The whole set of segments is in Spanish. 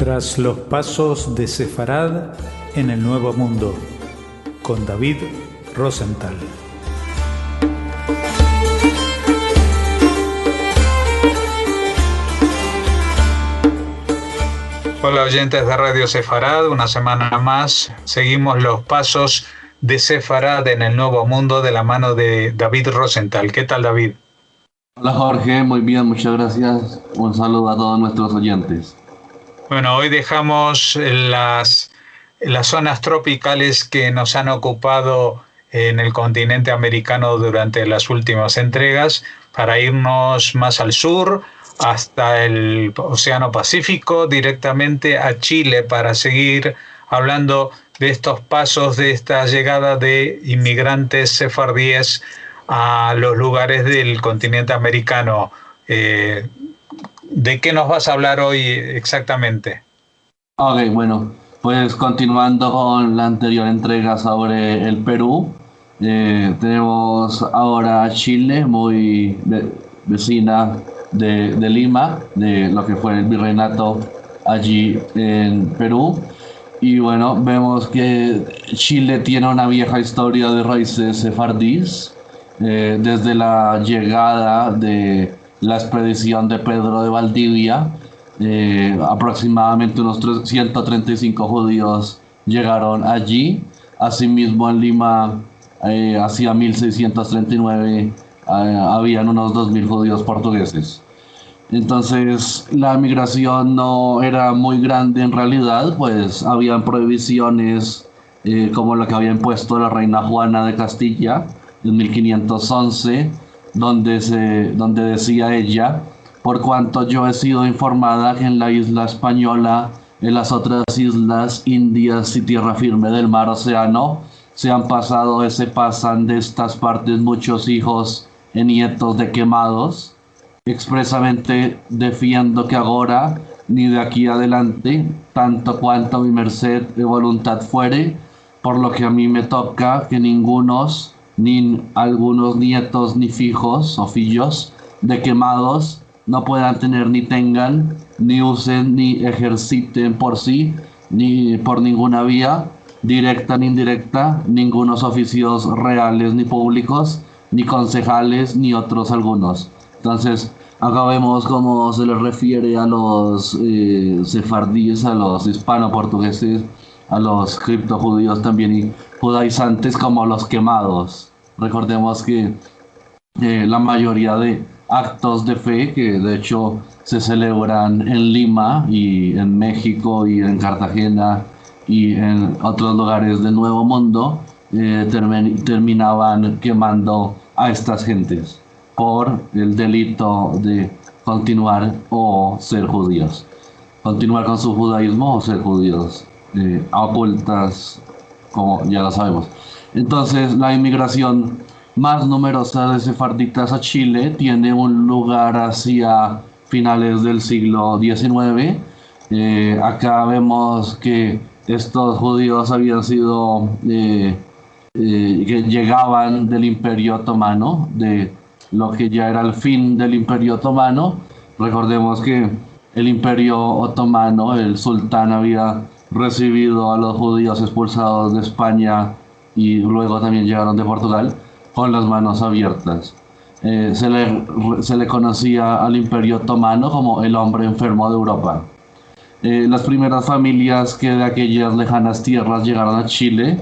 Tras los pasos de Sefarad en el Nuevo Mundo, con David Rosenthal. Hola oyentes de Radio Sefarad, una semana más seguimos los pasos de Sefarad en el Nuevo Mundo de la mano de David Rosenthal. ¿Qué tal, David? Hola Jorge, muy bien, muchas gracias. Un saludo a todos nuestros oyentes. Bueno, hoy dejamos las zonas tropicales que nos han ocupado en el continente americano durante las últimas entregas para irnos más al sur, hasta el Océano Pacífico, directamente a Chile, para seguir hablando de estos pasos, de esta llegada de inmigrantes sefardíes a los lugares del continente americano. ¿De qué nos vas a hablar hoy exactamente? Ok, bueno, pues continuando con la anterior entrega sobre el Perú, tenemos ahora a Chile, muy vecina de Lima, de lo que fue el virreinato allí en Perú. Y bueno, vemos que Chile tiene una vieja historia de raíces sefardíes, desde la llegada de la expedición de Pedro de Valdivia. Aproximadamente unos 135 judíos llegaron allí. Asimismo en Lima, hacia 1639, habían unos 2000 judíos portugueses. Entonces la migración no era muy grande en realidad, pues habían prohibiciones como la que había impuesto la reina Juana de Castilla en 1511, donde decía ella: por cuanto yo he sido informada que en la isla española, en las otras islas indias y tierra firme del mar Océano, se han pasado y se pasan de estas partes muchos hijos e nietos de quemados. Expresamente defiendo que ahora, ni de aquí adelante, tanto cuanto mi merced de voluntad fuere, por lo que a mí me toca, que ningunos, ni algunos nietos ni fijos o fillos de quemados no puedan tener ni tengan, ni usen ni ejerciten por sí, ni por ninguna vía, directa ni indirecta, ningunos oficios reales ni públicos, ni concejales, ni otros algunos. Entonces, acá vemos cómo se les refiere a los sefardíes, a los hispano-portugueses, a los criptojudíos también y judaizantes como los quemados. Recordemos que la mayoría de actos de fe, que de hecho se celebran en Lima y en México y en Cartagena y en otros lugares del Nuevo Mundo, terminaban quemando a estas gentes por el delito de continuar o ser judíos, continuar con su judaísmo o ser judíos, ocultas, como ya lo sabemos. Entonces la inmigración más numerosa de sefarditas a Chile tiene un lugar hacia finales del siglo XIX. Acá vemos que estos judíos habían sido que llegaban del Imperio Otomano, de lo que ya era el fin del Imperio Otomano. Recordemos que el Imperio Otomano, el sultán, había recibido a los judíos expulsados de España y luego también llegaron de Portugal con las manos abiertas. Se le conocía al Imperio Otomano como el hombre enfermo de Europa. Las primeras familias que de aquellas lejanas tierras llegaron a Chile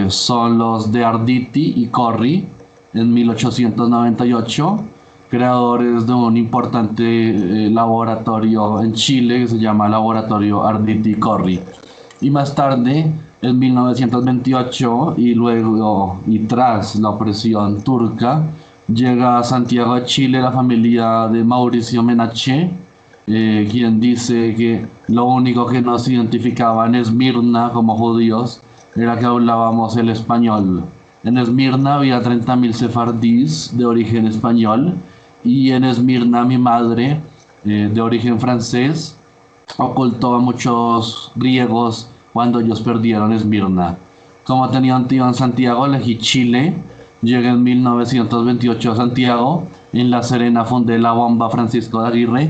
son los de Arditi y Corri en 1898, creadores de un importante laboratorio en Chile que se llama Laboratorio Arditi y Corri. Y más tarde, en 1928, y luego y tras la opresión turca, llega a Santiago de Chile la familia de Mauricio Menaché, quien dice que lo único que nos identificaba en Esmirna como judíos era que hablábamos el español. En Esmirna había 30.000 sefardíes de origen español, y en Esmirna mi madre, de origen francés, ocultó a muchos griegos cuando ellos perdieron Esmirna. Como tenía un tío en Santiago, elegí Chile. Llegué en 1928 a Santiago. En La Serena fundé la Bomba Francisco de Aguirre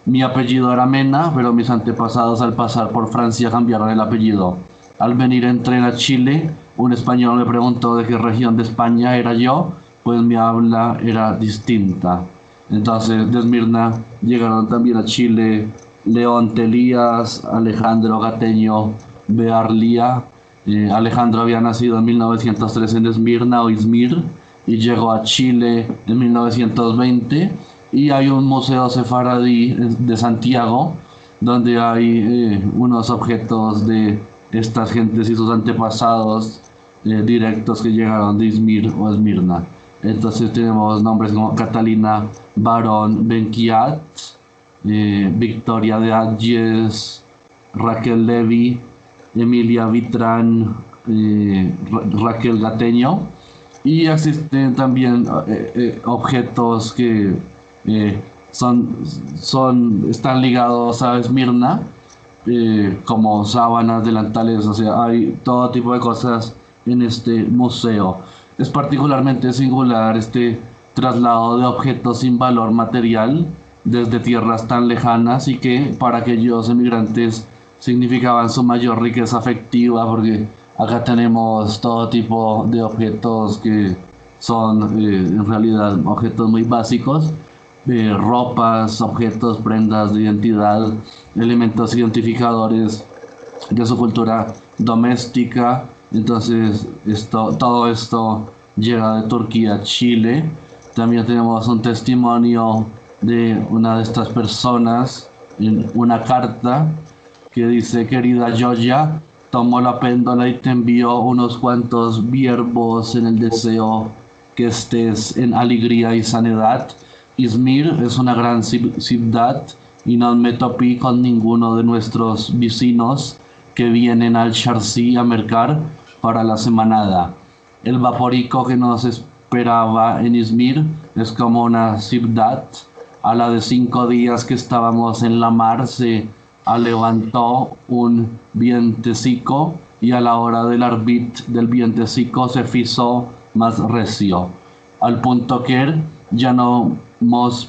Mi apellido era Mena, pero mis antepasados al pasar por Francia cambiaron el apellido. Al venir en tren a Chile, un español me preguntó de qué región de España era yo, pues mi habla era distinta. Entonces de Esmirna llegaron también a Chile León Telías, Alejandro Gateño Bearlía. Alejandro había nacido en 1903 en Esmirna o Izmir y llegó a Chile en 1920. Y hay un museo sefaradí de Santiago donde hay unos objetos de estas gentes y sus antepasados directos que llegaron de Izmir o Esmirna. Entonces tenemos nombres como Catalina Barón Benquiat, Victoria de Agis, Raquel Levy, Emilia Vitrán, Raquel Gateño. Y existen también objetos que están ligados a Esmirna, como sábanas, delantales, o sea, hay todo tipo de cosas en este museo. Es particularmente singular este traslado de objetos sin valor material desde tierras tan lejanas y que para aquellos emigrantes significaban su mayor riqueza afectiva, porque acá tenemos todo tipo de objetos que son en realidad objetos muy básicos, ropas, objetos, prendas de identidad, elementos identificadores de su cultura doméstica. Entonces todo esto llega de Turquía a Chile. También tenemos un testimonio de una de estas personas en una carta que dice: querida Yoya, tomo la péndola y te envío unos cuantos viervos en el deseo que estés en alegría y sanidad. Izmir es una gran ciudad y no me topí con ninguno de nuestros vecinos que vienen al Charcy a mercar para la semanada. El vaporico que nos esperaba en Izmir es como una ciudad. A la de 5 días que estábamos en la mar se levantó un vientecico y a la hora del arbit del vientecico se fizo más recio, al punto que ya no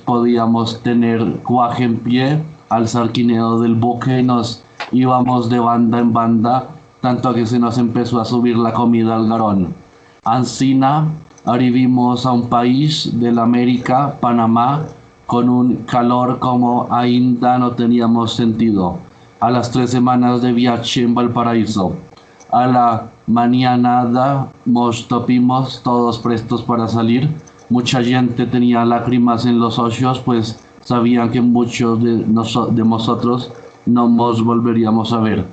podíamos tener cuaje en pie al sarquineo del buque y nos íbamos de banda en banda, tanto que se nos empezó a subir la comida al garón. Ancina arribimos a un país de la América, Panamá, con un calor como ainda no teníamos sentido. A las 3 semanas de viaje en Valparaíso, a la mañanada nos topimos todos prestos para salir. Mucha gente tenía lágrimas en los ojos, pues sabían que muchos de nosotros no nos volveríamos a ver.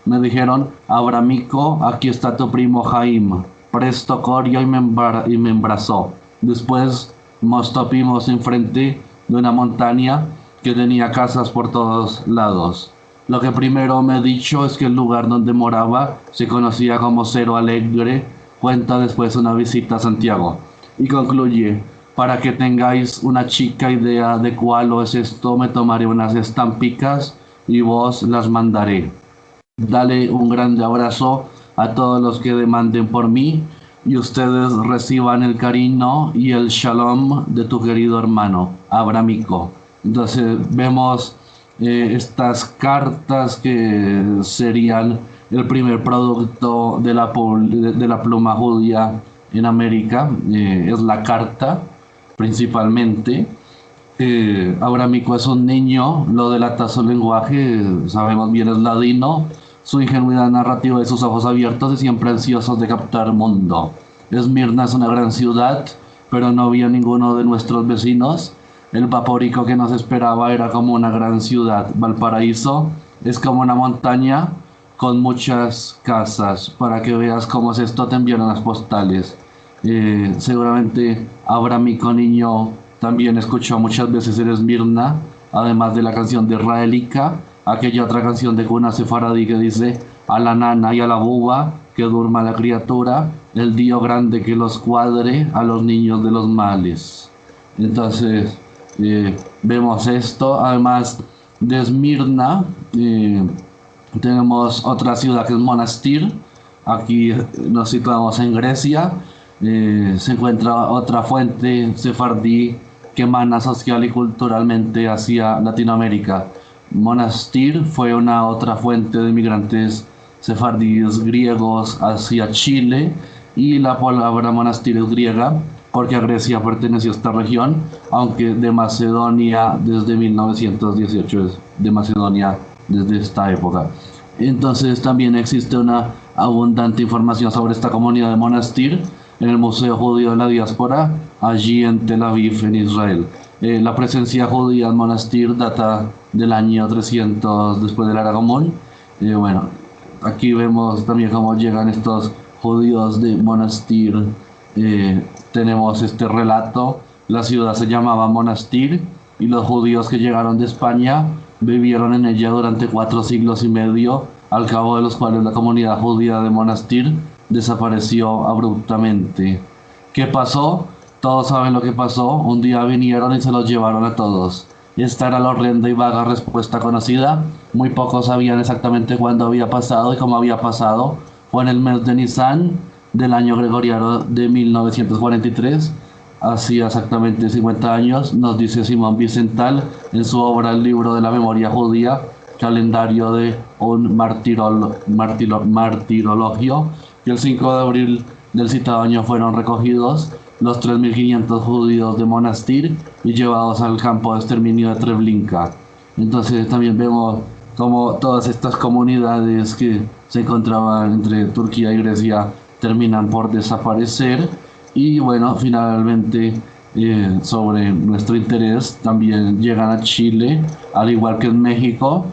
Me dijeron: Abramico, aquí está tu primo Jaime. Presto corrió y me embrazó. Después nos topimos enfrente de una montaña que tenía casas por todos lados. Lo que primero me he dicho es que el lugar donde moraba se conocía como Cerro Alegre. Cuenta después una visita a Santiago. Y concluye: para que tengáis una chica idea de cuál es esto, me tomaré unas estampicas y vos las mandaré. Dale un grande abrazo a todos los que demanden por mí y ustedes reciban el cariño y el shalom de tu querido hermano, Abramico. Entonces vemos estas cartas que serían el primer producto de la pluma judía en América. Es la carta principalmente. Abramico es un niño, lo delata su lenguaje, sabemos bien es ladino, su ingenuidad narrativa y sus ojos abiertos y siempre ansiosos de captar el mundo. Esmirna es una gran ciudad, pero no había ninguno de nuestros vecinos. El vaporico que nos esperaba era como una gran ciudad. Valparaíso es como una montaña con muchas casas. Para que veas cómo es esto, te enviaron las postales. Seguramente Abramico niño también escuchó muchas veces en Esmirna, además de la canción de Raelica, aquella otra canción de cuna sefaradí que dice: a la nana y a la buba que durma la criatura, el Dios grande que los cuadre a los niños de los males. Entonces vemos esto. Además de Esmirna tenemos otra ciudad que es Monastir. Aquí nos situamos en Grecia. Se encuentra otra fuente sefardí que emana social y culturalmente hacia Latinoamérica. Monastir fue una otra fuente de migrantes sefardíes griegos hacia Chile, y la palabra monastir es griega porque a Grecia perteneció esta región, aunque de Macedonia desde 1918, es de Macedonia desde esta época. Entonces también existe una abundante información sobre esta comunidad de Monastir en el Museo Judío de la Diáspora, allí en Tel Aviv, en Israel. La presencia judía en Monastir data del año 300 después de la Era Común. Bueno, aquí vemos también cómo llegan estos judíos de Monastir. Tenemos este relato: la ciudad se llamaba Monastir y los judíos que llegaron de España vivieron en ella durante 4 siglos y medio, al cabo de los cuales la comunidad judía de Monastir desapareció abruptamente. ¿Qué pasó? Todos saben lo que pasó. Un día vinieron y se los llevaron a todos. Esta era la horrenda y vaga respuesta conocida. Muy pocos sabían exactamente cuándo había pasado y cómo había pasado. Fue en el mes de Nisan del año gregoriano de 1943, hacía exactamente 50 años, nos dice Simón Wiesenthal en su obra El libro de la memoria judía, calendario de un martirologio, que el 5 de abril del citado año fueron recogidos los 3.500 judíos de Monastir y llevados al campo de exterminio de Treblinka. Entonces también vemos como todas estas comunidades que se encontraban entre Turquía y Grecia terminan por desaparecer. Y bueno, finalmente sobre nuestro interés también llegan a Chile, al igual que en México.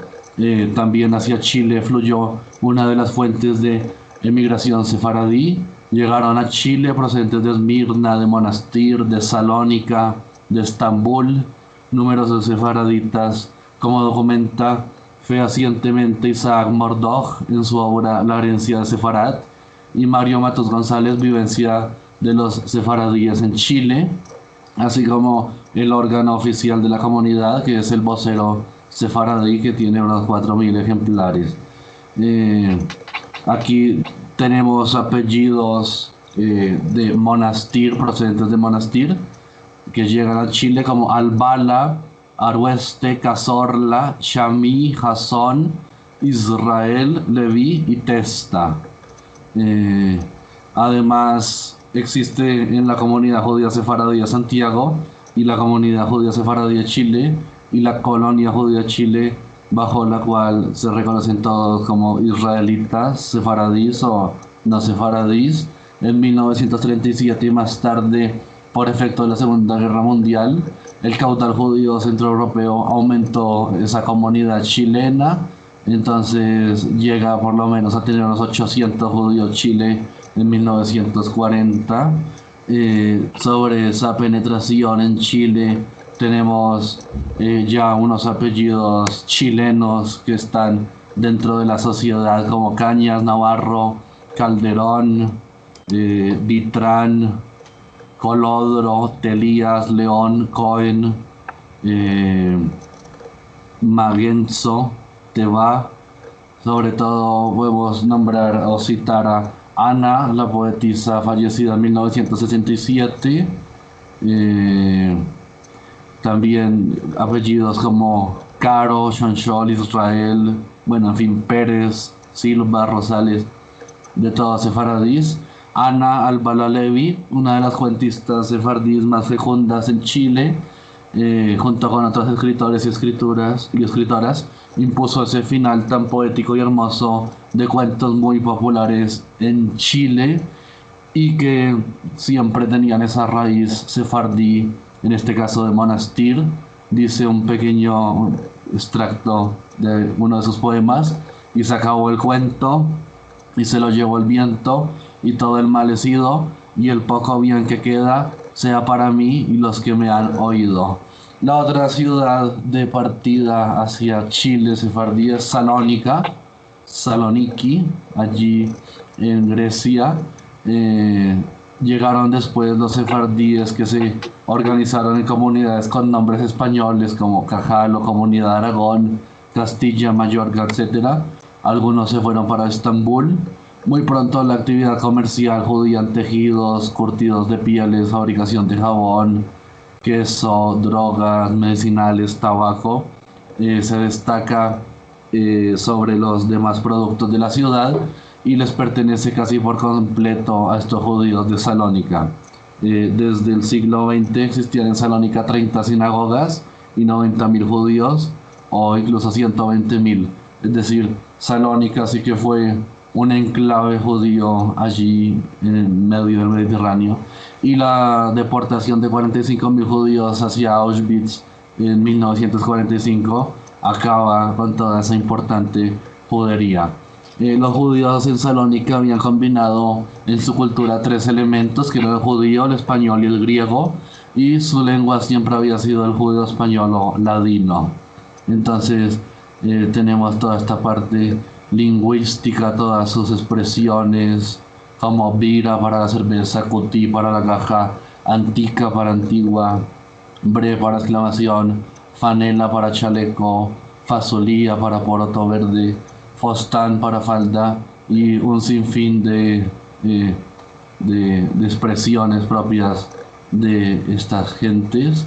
También hacia Chile fluyó una de las fuentes de emigración sefaradí. Llegaron a Chile procedentes de Esmirna, de Monastir, de Salónica, de Estambul, numerosos sefaraditas, como documenta fehacientemente Isaac Murdoch en su obra La herencia de Sefarad, y Mario Matos González, Vivencia de los sefaradíes en Chile, así como el órgano oficial de la comunidad, que es el vocero sefaradí, que tiene unos 4.000 ejemplares. Aquí tenemos apellidos de Monastir, procedentes de Monastir, que llegan a Chile, como Albala, Arueste, Cazorla, Shami, Jasón, Israel, Leví y Testa. Además, existe en la comunidad judía sefaradí de Santiago y la comunidad judía sefaradí de Chile y la colonia judía de Chile, bajo la cual se reconocen todos como israelitas, sefaradís o no sefaradís. En 1937 y más tarde, por efecto de la Segunda Guerra Mundial, el caudal judío centroeuropeo aumentó esa comunidad chilena. Entonces llega por lo menos a tener unos 800 judíos Chile en 1940. Sobre esa penetración en Chile tenemos ya unos apellidos chilenos que están dentro de la sociedad, como Cañas, Navarro, Calderón, Vitrán, Colodro, Telías, León, Cohen, Magenzo, Teba. Sobre todo podemos nombrar o citar a Ana, la poetisa fallecida en 1967. También apellidos como Caro, Shonshol, Israel, bueno, en fin, Pérez, Silva, Rosales, de todas sefaradís. Ana Albala Levi, una de las cuentistas sefardíes más fecundas en Chile, junto con otros escritores y escritoras, impuso ese final tan poético y hermoso de cuentos muy populares en Chile y que siempre tenían esa raíz sefardí, en este caso de Monastir. Dice un pequeño extracto de uno de sus poemas: y se acabó el cuento y se lo llevó el viento y todo el malecido, y el poco bien que queda sea para mí y los que me han oído. La otra ciudad de partida hacia Chile sefardí es Salónica, Saloniki, allí en Grecia. Llegaron después los sefardíes que se organizaron en comunidades con nombres españoles como Cajal o Comunidad de Aragón, Castilla, Mallorca, etc. Algunos se fueron para Estambul. Muy pronto la actividad comercial judía en tejidos, curtidos de pieles, fabricación de jabón, queso, drogas, medicinales, tabaco. Se destaca sobre los demás productos de la ciudad y les pertenece casi por completo a estos judíos de Salónica. Desde el siglo XX existían en Salónica 30 sinagogas y 90.000 judíos, o incluso 120.000. Es decir, Salónica sí que fue un enclave judío allí en medio del Mediterráneo. Y la deportación de 45.000 judíos hacia Auschwitz en 1945 acaba con toda esa importante judería. Los judíos en Salónica habían combinado en su cultura 3 elementos, que eran el judío, el español y el griego, y su lengua siempre había sido el judío español o ladino. Entonces tenemos toda esta parte lingüística, todas sus expresiones, como vira para la cerveza, cutí para la caja, antica para antigua, bre para exclamación, fanela para chaleco, fasolía para poroto verde, fostán para falda, y un sinfín de expresiones propias de estas gentes.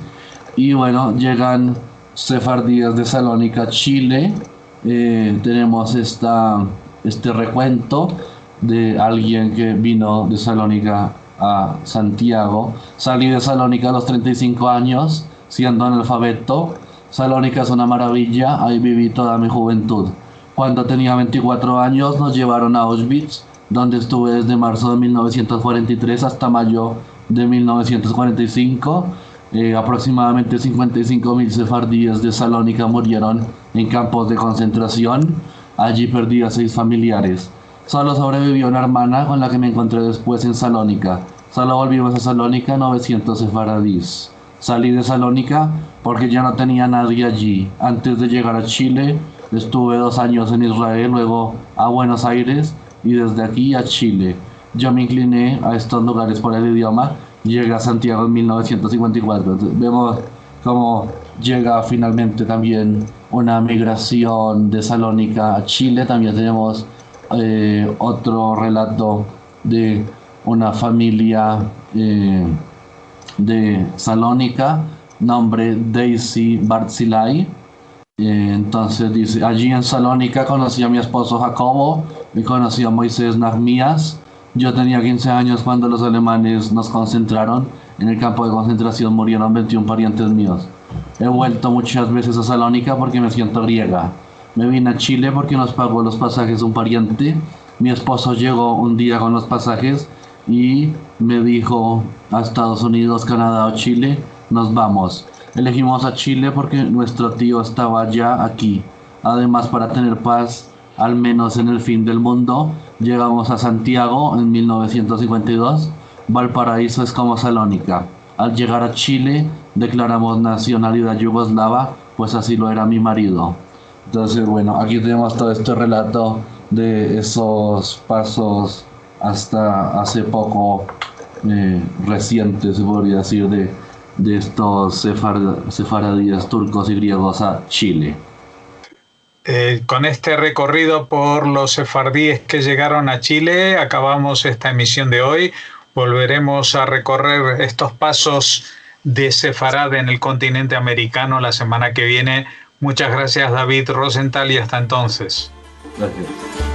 Y bueno, llegan sefardíes de Salónica, Chile. Tenemos este recuento de alguien que vino de Salónica a Santiago. Salí de Salónica a los 35 años, siendo analfabeto. Salónica es una maravilla, ahí viví toda mi juventud. Cuando tenía 24 años nos llevaron a Auschwitz, donde estuve desde marzo de 1943 hasta mayo de 1945. Aproximadamente 55.000 sefardíes de Salónica murieron en campos de concentración. Allí perdí a 6 familiares. Solo sobrevivió una hermana con la que me encontré después en Salónica. Solo volvimos a Salónica 900 sefaradíes. Salí de Salónica porque ya no tenía nadie allí. Antes de llegar a Chile, estuve 2 años en Israel, luego a Buenos Aires y desde aquí a Chile. Yo me incliné a estos lugares por el idioma. Llegué a Santiago en 1954. Entonces, vemos cómo llega finalmente también una migración de Salónica a Chile. También tenemos otro relato de una familia de Salónica, nombre Daisy Barzilai. Entonces dice, allí en Salónica conocí a mi esposo Jacobo y conocí a Moisés Nahmías. Yo tenía 15 años cuando los alemanes nos concentraron. En el campo de concentración murieron 21 parientes míos. He vuelto muchas veces a Salónica porque me siento griega. Me vine a Chile porque nos pagó los pasajes un pariente. Mi esposo llegó un día con los pasajes y me dijo a Estados Unidos, Canadá o Chile, nos vamos. Elegimos a Chile porque nuestro tío estaba ya aquí. Además, para tener paz, al menos en el fin del mundo, llegamos a Santiago en 1952. Valparaíso es como Salónica. Al llegar a Chile, declaramos nacionalidad yugoslava, pues así lo era mi marido. Entonces, bueno, aquí tenemos todo este relato de esos pasos hasta hace poco recientes, se podría decir, de estos sefaradíes turcos y griegos a Chile. Con este recorrido por los sefardíes que llegaron a Chile, acabamos esta emisión de hoy. Volveremos a recorrer estos pasos de sefarad en el continente americano la semana que viene. Muchas gracias, David Rosenthal, y hasta entonces. Gracias.